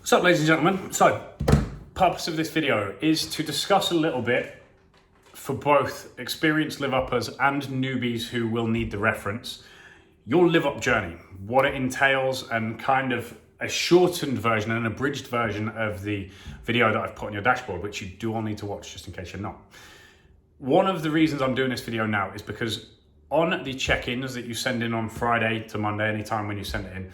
What's up, ladies and gentlemen? So, purpose of this video is to discuss a little bit for both experienced live-uppers and newbies who will need the reference, your live-up journey, what it entails, and kind of a shortened version, an abridged version of the video that I've put on your dashboard, which you do all need to watch just in case you're not. One of the reasons I'm doing this video now is because on the check-ins that you send in on Friday to Monday, anytime when you send it in,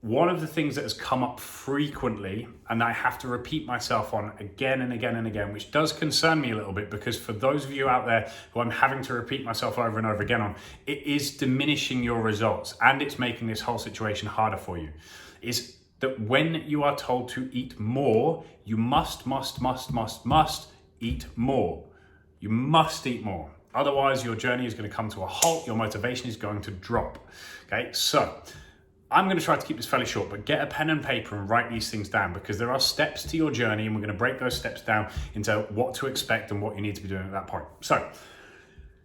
one of the things that has come up frequently, and I have to repeat myself on again and again and again, which does concern me a little bit, because for those of you out there who I'm having to repeat myself over and over again on, it is diminishing your results and it's making this whole situation harder for you, is that when you are told to eat more, you must eat more. You must eat more. Otherwise, your journey is going to come to a halt. Your motivation is going to drop. Okay, so I'm going to try to keep this fairly short, but get a pen and paper and write these things down, because there are steps to your journey and we're going to break those steps down into what to expect and what you need to be doing at that point. So,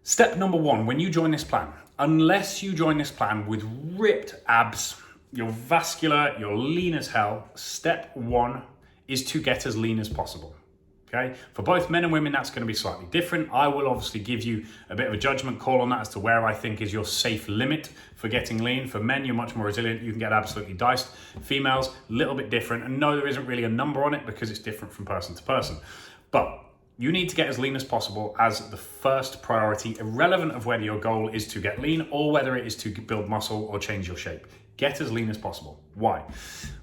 step number one, when you join this plan, unless you join this plan with ripped abs, you're vascular, you're lean as hell, step one is to get as lean as possible. Okay, for both men and women, that's going to be slightly different. I will obviously give you a bit of a judgment call on that as to where I think is your safe limit for getting lean. For men, you're much more resilient. You can get absolutely diced. Females, a little bit different. And no, there isn't really a number on it because it's different from person to person. But you need to get as lean as possible as the first priority, irrelevant of whether your goal is to get lean or whether it is to build muscle or change your shape. Get as lean as possible. Why?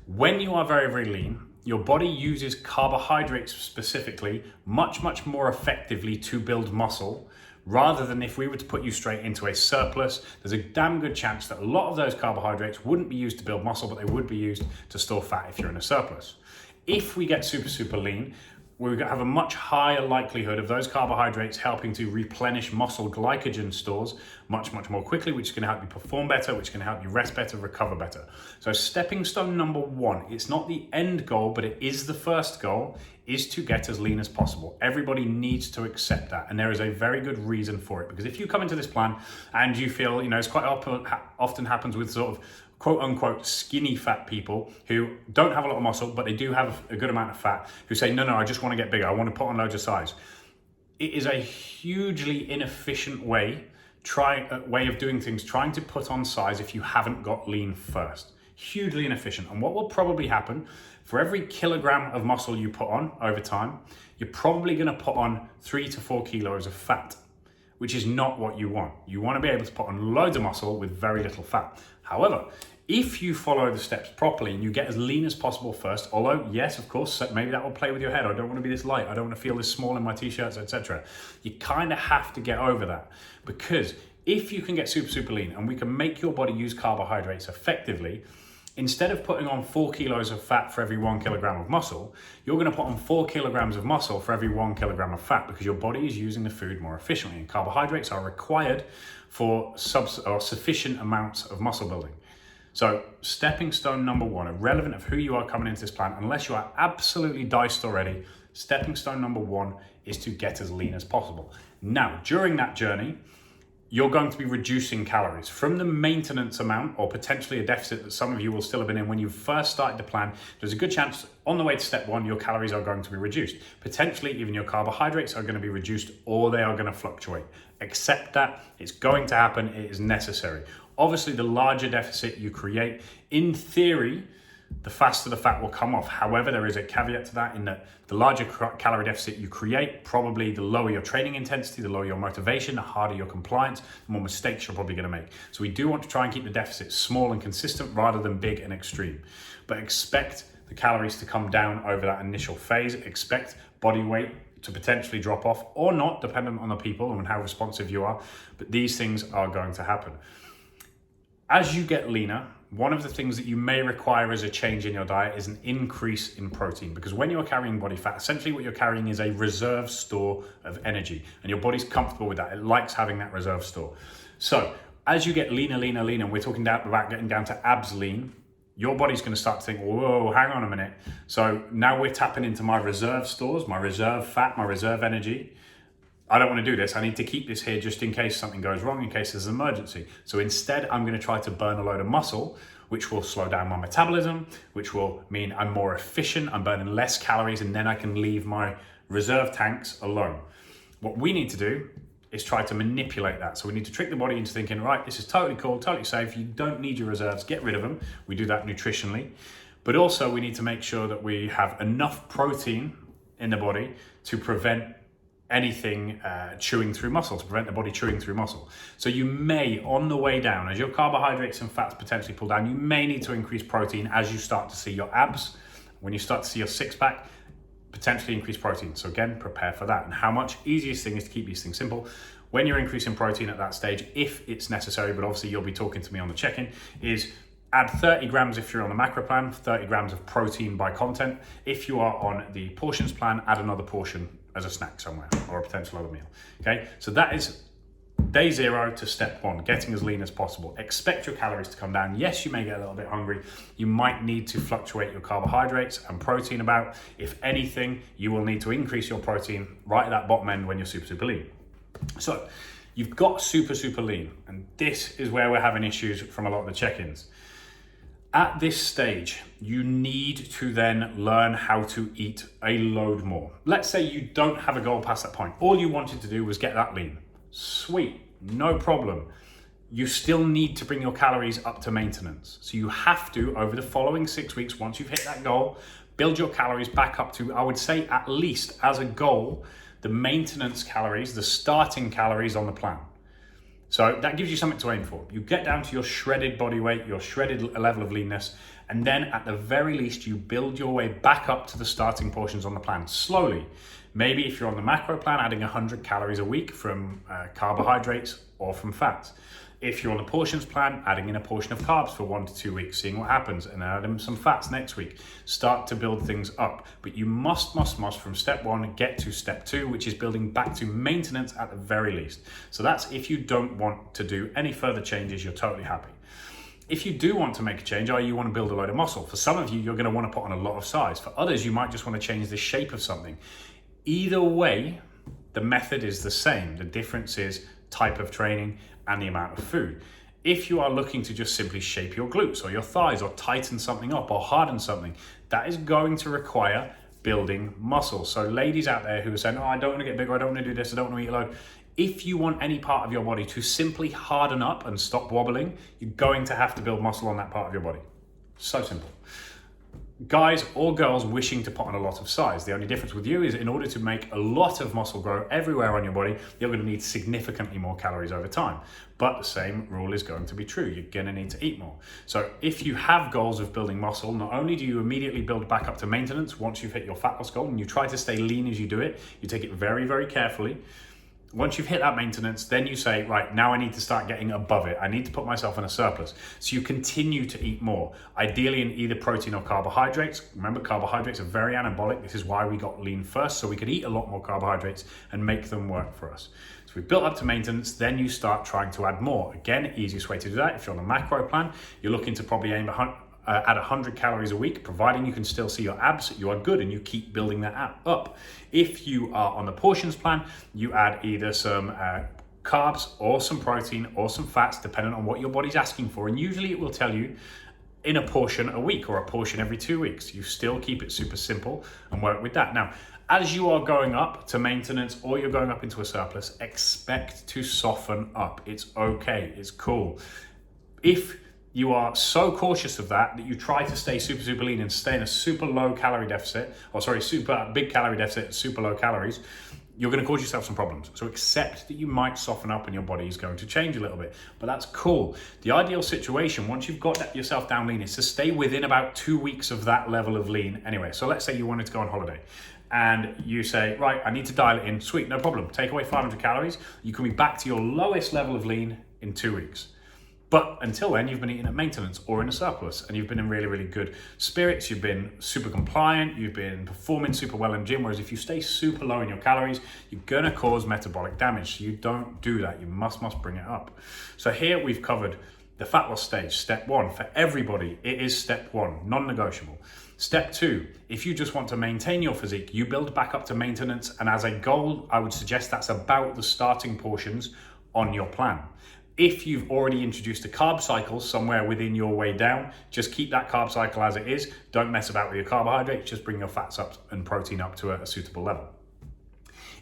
When you are very, very lean, your body uses carbohydrates specifically much more effectively to build muscle, rather than if we were to put you straight into a surplus. There's a damn good chance that a lot of those carbohydrates wouldn't be used to build muscle, but they would be used to store fat if you're in a surplus. If we get super lean, we're going to have a much higher likelihood of those carbohydrates helping to replenish muscle glycogen stores much more quickly, which is going to help you perform better, which is going to help you rest better, recover better. So stepping stone number one, it's not the end goal, but it is the first goal, is to get as lean as possible. Everybody needs to accept that. And there is a very good reason for it, because if you come into this plan and you feel, it's quite often happens with sort of quote unquote skinny fat people who don't have a lot of muscle, but they do have a good amount of fat, who say, no, I just want to get bigger. I want to put on loads of size. It is a hugely inefficient way of doing things, trying to put on size if you haven't got lean first. Hugely inefficient. And what will probably happen, for every kilogram of muscle you put on over time, you're probably going to put on 3 to 4 kilos of fat, which is not what you want. You want to be able to put on loads of muscle with very little fat. However, if you follow the steps properly and you get as lean as possible first, although yes, of course, maybe that will play with your head. I don't want to be this light. I don't want to feel this small in my t-shirts, etc. You kind of have to get over that, because if you can get super lean and we can make your body use carbohydrates effectively, instead of putting on 4 kilos of fat for every 1 kilogram of muscle, you're going to put on 4 kilograms of muscle for every 1 kilogram of fat, because your body is using the food more efficiently, and carbohydrates are required for sufficient amounts of muscle building. So stepping stone number one, irrelevant of who you are coming into this plan, unless you are absolutely diced already, stepping stone number one is to get as lean as possible. Now, during that journey, you're going to be reducing calories from the maintenance amount, or potentially a deficit that some of you will still have been in when you first started the plan. There's a good chance on the way to step one, your calories are going to be reduced. Potentially even your carbohydrates are going to be reduced, or they are going to fluctuate. Accept that. It's going to happen. It is necessary. Obviously, the larger deficit you create, in theory, the faster the fat will come off. However, there is a caveat to that, in that the larger calorie deficit you create, probably the lower your training intensity, the lower your motivation, the harder your compliance, the more mistakes you're probably going to make. So we do want to try and keep the deficit small and consistent rather than big and extreme. But expect the calories to come down over that initial phase. Expect body weight to potentially drop off or not, dependent on the people and how responsive you are. But these things are going to happen. As you get leaner, one of the things that you may require as a change in your diet is an increase in protein, because when you're carrying body fat, essentially what you're carrying is a reserve store of energy, and your body's comfortable with that. It likes having that reserve store. So as you get leaner, we're talking about getting down to abs lean, your body's going to start to think, whoa, hang on a minute. So now we're tapping into my reserve stores, my reserve fat, my reserve energy. I don't want to do this. I need to keep this here just in case something goes wrong, in case there's an emergency. So instead, I'm going to try to burn a load of muscle, which will slow down my metabolism, which will mean I'm more efficient, I'm burning less calories, and then I can leave my reserve tanks alone. What we need to do is try to manipulate that. So we need to trick the body into thinking, right, this is totally cool, totally safe, you don't need your reserves, get rid of them. We do that nutritionally. But also we need to make sure that we have enough protein in the body to prevent anything chewing through muscle, to prevent the body chewing through muscle. So you may, on the way down, as your carbohydrates and fats potentially pull down, you may need to increase protein as you start to see your abs. When you start to see your six-pack, potentially increase protein. So again, prepare for that. And how much? Easiest thing is to keep these things simple. When you're increasing protein at that stage, if it's necessary, but obviously you'll be talking to me on the check-in, is add 30 grams if you're on the macro plan, 30 grams of protein by content. If you are on the portions plan, add another portion as a snack somewhere or a potential other meal. Okay, so that is day 0 to step 1, getting as lean as possible. Expect your calories to come down. Yes, you may get a little bit hungry. You might need to fluctuate your carbohydrates and protein about. If anything, you will need to increase your protein right at that bottom end when you're super, super lean. So you've got super, super lean, and this is where we're having issues from a lot of the check-ins. At this stage, you need to then learn how to eat a load more. Let's say you don't have a goal past that point. All you wanted to do was get that lean. Sweet, no problem. You still need to bring your calories up to maintenance. So you have to, over the following 6 weeks, once you've hit that goal, build your calories back up to, I would say at least as a goal, the maintenance calories, the starting calories on the plan. So that gives you something to aim for. You get down to your shredded body weight, your shredded level of leanness, and then at the very least, you build your way back up to the starting portions on the plan slowly. Maybe if you're on the macro plan, adding 100 calories a week from carbohydrates or from fats. If you're on the portions plan, adding in a portion of carbs for 1 to 2 weeks, seeing what happens, and then adding some fats next week. Start to build things up. But you must from step 1 get to step 2, which is building back to maintenance at the very least. So that's if you don't want to do any further changes, you're totally happy. If you do want to make a change, or you want to build a load of muscle, for some of you, you're going to want to put on a lot of size. For others, you might just want to change the shape of something. Either way, the method is the same. The difference is type of training and the amount of food. If you are looking to just simply shape your glutes or your thighs or tighten something up or harden something, that is going to require building muscle. So ladies out there who are saying, oh, I don't want to get bigger, I don't want to do this, I don't want to eat a load. If you want any part of your body to simply harden up and stop wobbling, you're going to have to build muscle on that part of your body. So simple. Guys or girls wishing to put on a lot of size. The only difference with you is in order to make a lot of muscle grow everywhere on your body, you're going to need significantly more calories over time. But the same rule is going to be true. You're going to need to eat more. So if you have goals of building muscle, not only do you immediately build back up to maintenance once you've hit your fat loss goal, and you try to stay lean as you do it, you take it very, very carefully. Once you've hit that maintenance, then you say, right, now I need to start getting above it. I need to put myself in a surplus. So you continue to eat more, ideally in either protein or carbohydrates. Remember, carbohydrates are very anabolic. This is why we got lean first, so we could eat a lot more carbohydrates and make them work for us. So we've built up to maintenance, then you start trying to add more. Again, easiest way to do that, if you're on a macro plan, you're looking to probably aim at 100 calories a week, providing you can still see your abs, you are good and you keep building that up. If you are on the portions plan, you add either some carbs or some protein or some fats, depending on what your body's asking for. And usually it will tell you in a portion a week or a portion every 2 weeks. You still keep it super simple and work with that. Now, as you are going up to maintenance or you're going up into a surplus, expect to soften up. It's okay, it's cool. If you are so cautious of that you try to stay super, super lean and stay in a super low calorie deficit, super big calorie deficit, super low calories, you're going to cause yourself some problems. So accept that you might soften up and your body is going to change a little bit, but that's cool. The ideal situation, once you've got yourself down lean, is to stay within about 2 weeks of that level of lean anyway. So let's say you wanted to go on holiday and you say, right, I need to dial it in. Sweet, no problem. Take away 500 calories. You can be back to your lowest level of lean in 2 weeks. But until then, you've been eating at maintenance or in a surplus, and you've been in really, really good spirits. You've been super compliant. You've been performing super well in the gym. Whereas if you stay super low in your calories, you're going to cause metabolic damage. So you don't do that. You must bring it up. So here we've covered the fat loss stage, step 1. For everybody, it is step 1, non-negotiable. Step 2, if you just want to maintain your physique, you build back up to maintenance. And as a goal, I would suggest that's about the starting portions on your plan. If you've already introduced a carb cycle somewhere within your way down, just keep that carb cycle as it is. Don't mess about with your carbohydrates, just bring your fats up and protein up to a suitable level.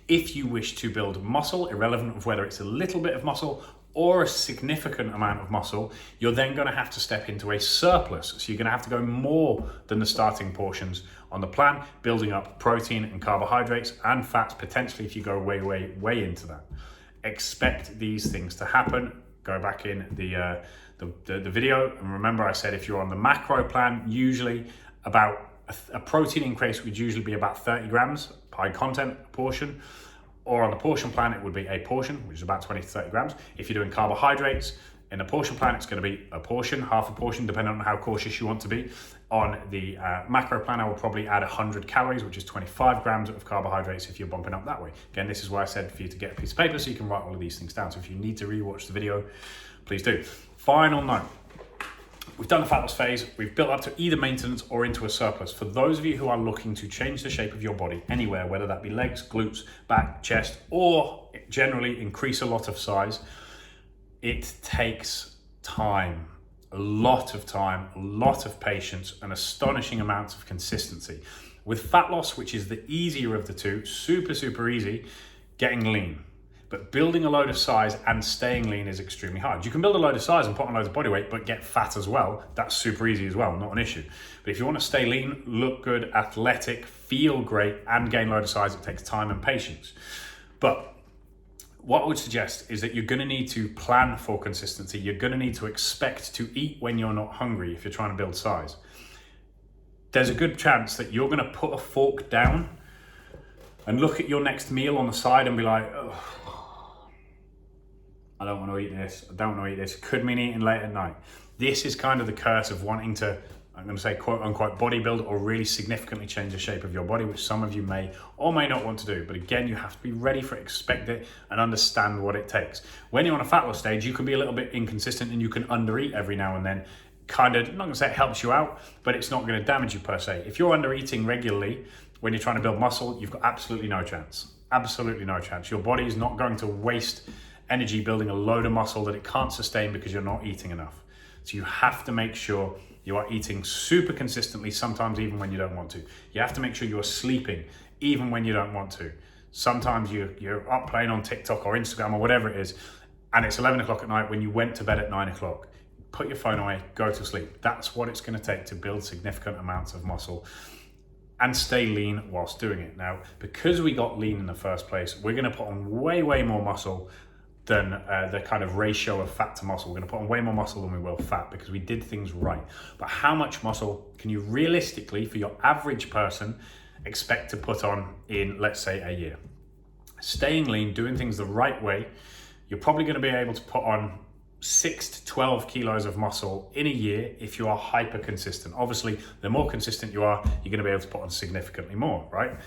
If you wish to build muscle, irrelevant of whether it's a little bit of muscle or a significant amount of muscle, you're then going to have to step into a surplus. So you're going to have to go more than the starting portions on the plan, building up protein and carbohydrates and fats, potentially if you go way into that. Expect these things to happen. Go back in the video, and remember I said if you're on the macro plan, usually about a protein increase would usually be about 30 grams, high content portion, or on the portion plan it would be a portion, which is about 20 to 30 grams. If you're doing carbohydrates, in the portion plan it's going to be a portion, half a portion, depending on how cautious you want to be. On the macro plan, I will probably add 100 calories, which is 25 grams of carbohydrates if you're bumping up that way. Again, this is why I said for you to get a piece of paper so you can write all of these things down. So if you need to rewatch the video, please do. Final note. We've done the fat loss phase. We've built up to either maintenance or into a surplus. For those of you who are looking to change the shape of your body anywhere, whether that be legs, glutes, back, chest, or generally increase a lot of size, it takes time. A lot of time, a lot of patience, and astonishing amounts of consistency. With fat loss, which is the easier of the two, super easy, getting lean. But building a load of size and staying lean is extremely hard. You can build a load of size and put on loads of body weight, but get fat as well. That's super easy as well, not an issue. But if you want to stay lean, look good, athletic, feel great, and gain a load of size, it takes time and patience. But what I would suggest is that you're going to need to plan for consistency. You're going to need to expect to eat when you're not hungry if you're trying to build size. There's a good chance that you're going to put a fork down and look at your next meal on the side and be like, oh, I don't want to eat this. I don't want to eat this. Could mean eating late at night. This is kind of the curse of wanting to, I'm going to say quote unquote bodybuild or really significantly change the shape of your body, which some of you may or may not want to do. But again, you have to be ready for it, expect it, and understand what it takes. When you're on a fat loss stage, you can be a little bit inconsistent and you can undereat every now and then. Kind of, I'm not going to say it helps you out, but it's not going to damage you per se. If you're under eating regularly when you're trying to build muscle, you've got absolutely no chance. Absolutely no chance. Your body is not going to waste energy building a load of muscle that it can't sustain because you're not eating enough. So you have to make sure you are eating super consistently, sometimes even when you don't want to. You have to make sure you're sleeping even when you don't want to. Sometimes you're up playing on TikTok or Instagram or whatever it is, and it's 11 o'clock at night when you went to bed at 9 o'clock. Put your phone away, go to sleep. That's what it's going to take to build significant amounts of muscle and stay lean whilst doing it. Now, because we got lean in the first place, we're going to put on way more muscle than the kind of ratio of fat to muscle. We're going to put on way more muscle than we will fat because we did things right. But how much muscle can you realistically, for your average person, expect to put on in, let's say, a year? Staying lean, doing things the right way, you're probably going to be able to put on 6 to 12 kilos of muscle in a year if you are hyper consistent. Obviously, the more consistent you are, you're going to be able to put on significantly more, right?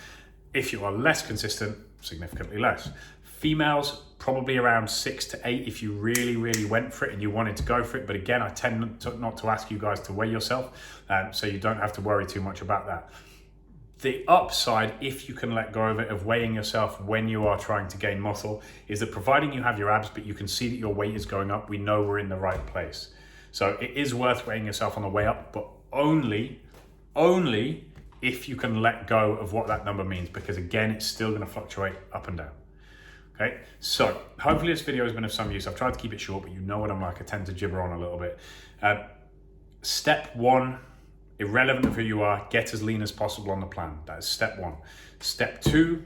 If you are less consistent, significantly less. Females, probably around 6 to 8 if you really went for it and you wanted to go for it. But again, I tend not to ask you guys to weigh yourself, so you don't have to worry too much about that. The upside, if you can let go of it, of weighing yourself when you are trying to gain muscle, is that providing you have your abs, but you can see that your weight is going up, we know we're in the right place. So it is worth weighing yourself on the way up, but only if you can let go of what that number means, because again, it's still going to fluctuate up and down. Okay, so hopefully this video has been of some use. I've tried to keep it short, but you know what I'm like, I tend to gibber on a little bit. Step one, irrelevant of who you are, get as lean as possible on the plan. That is step one. Step two,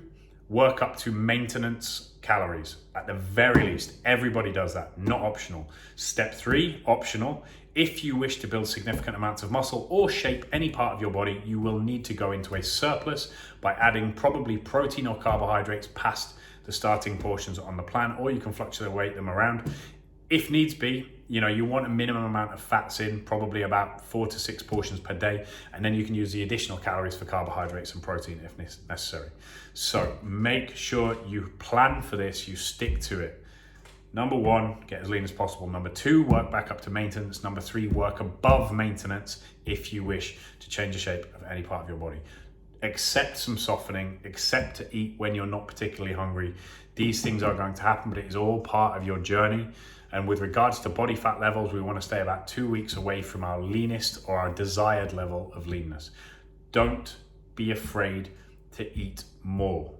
work up to maintenance calories. At the very least, everybody does that, not optional. Step three, optional. If you wish to build significant amounts of muscle or shape any part of your body, you will need to go into a surplus by adding probably protein or carbohydrates past the starting portions on the plan, or you can fluctuate them around. If needs be, you want a minimum amount of fats in, probably about 4 to 6 portions per day, and then you can use the additional calories for carbohydrates and protein if necessary. So make sure you plan for this, you stick to it. Number one, get as lean as possible. Number two, work back up to maintenance. Number three, work above maintenance if you wish to change the shape of any part of your body. accept some softening, accept to eat when you're not particularly hungry. These things are going to happen, but it is all part of your journey. And with regards to body fat levels, we want to stay about 2 weeks away from our leanest or our desired level of leanness. Don't be afraid to eat more.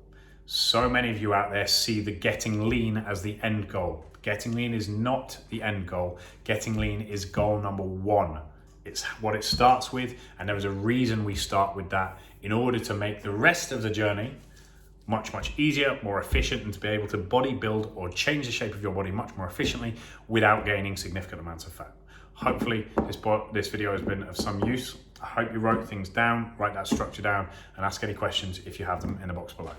So many of you out there see the getting lean as the end goal. Getting lean is not the end goal. Getting lean is goal number 1. It's what it starts with, and there is a reason we start with that in order to make the rest of the journey much easier, more efficient, and to be able to body build or change the shape of your body much more efficiently without gaining significant amounts of fat. Hopefully this video has been of some use. I hope you wrote things down, write that structure down, and ask any questions if you have them in the box below.